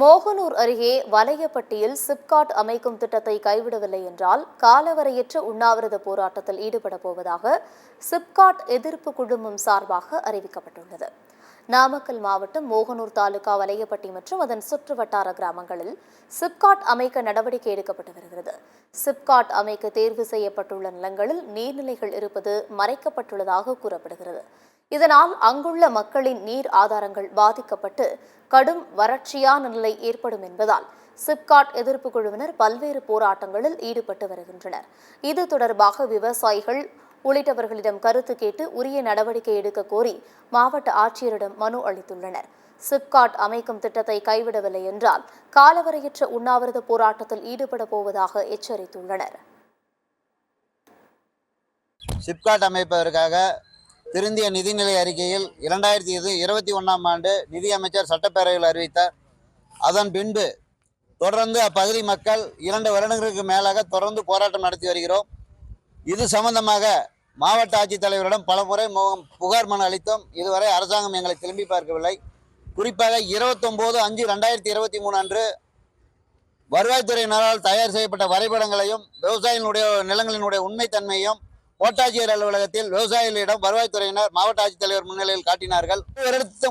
மோகனூர் அருகே வலையப்பட்டியில் சிப்காட் அமைக்கும் திட்டத்தை கைவிடவில்லை என்றால் காலவரையற்ற உண்ணாவிரத போராட்டத்தில் ஈடுபடப் போவதாக சிப்காட் எதிர்ப்பு குழுமம் சார்பாக அறிவிக்கப்பட்டுள்ளது. நாமக்கல் மாவட்டம் மோகனூர் தாலுகா வலையப்பட்டி மற்றும் அதன் சுற்றுவட்டார கிராமங்களில் சிப்காட் அமைக்க நடவடிக்கை எடுக்கப்பட்டு வருகிறது. சிப்காட் அமைக்க தேர்வு செய்யப்பட்டுள்ள நிலங்களில் நீர்நிலைகள் இருப்பது மறைக்கப்பட்டுள்ளதாக கூறப்படுகிறது. இதனால் அங்குள்ள மக்களின் நீர் ஆதாரங்கள் பாதிக்கப்பட்டு கடும் வறட்சியான நிலை ஏற்படும் என்பதால் சிப்காட் எதிர்ப்பு குழுவினர் பல்வேறு போராட்டங்களில் ஈடுபட்டு வருகின்றனர். இது தொடர்பாக விவசாயிகள் உள்ளிட்டவர்களிடம் கருத்து கேட்டு உரிய நடவடிக்கை எடுக்க கோரி மாவட்ட ஆட்சியரிடம் மனு அளித்துள்ளனர். சிப்காட் அமைக்கும் திட்டத்தை கைவிடவில்லை என்றால் காலவரையற்ற உண்ணாவிரத போராட்டத்தில் ஈடுபட போவதாக எச்சரித்துள்ளனர். சிப்காட் அமைப்பதற்காக திருந்திய நிதிநிலை அறிக்கையில் 2021ஆம் ஆண்டு நிதியமைச்சர் சட்டப்பேரவையில் அறிவித்தார். அதன் பின்பு தொடர்ந்து அப்பகுதி மக்கள் 2 வருடங்களுக்கு மேலாக தொடர்ந்து போராட்டம் நடத்தி வருகிறோம். இது சம்பந்தமாக மாவட்ட ஆட்சித்தலைவரிடம் பலமுறை புகார் மனு அளித்தோம். இதுவரை அரசாங்கம் எங்களை திரும்பி பார்க்கவில்லை. குறிப்பாக 29/5/2023 அன்று வருவாய்த்துறையினரால் தயார் செய்யப்பட்ட வரைபடங்களையும் விவசாயிகளுடைய நிலங்களினுடைய உண்மைத்தன்மையும் கோட்டாட்சியர் அலுவலகத்தில் விவசாயிகளிடம் வருவாய்த்துறையினர் மாவட்ட ஆட்சித்தலைவர் முன்னிலையில் காட்டினார்கள்.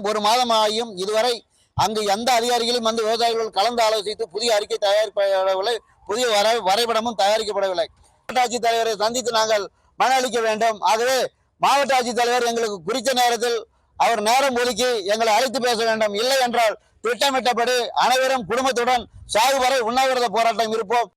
ஒரு மாதம் ஆகியும் இதுவரை அங்கு எந்த அதிகாரிகளும் வந்து விவசாயிகள் கலந்து ஆலோசித்து புதிய அறிக்கை தயாரிக்கப்படவில்லை, புதிய வரைபடமும் தயாரிக்கப்படவில்லை. மாவட்ட ஆட்சித்தலைவரை சந்தித்து நாங்கள் மனு அளிக்க வேண்டும். ஆகவே மாவட்ட ஆட்சித்தலைவர் எங்களுக்கு குறித்த நேரத்தில் அவர் நேரம் ஒதுக்கி எங்களை அழைத்து பேச வேண்டும். இல்லை என்றால் திட்டமிட்டபடி அனைவரும் குடும்பத்துடன் சாகு வரை உண்ணாவிரத போராட்டம் இருப்போம்.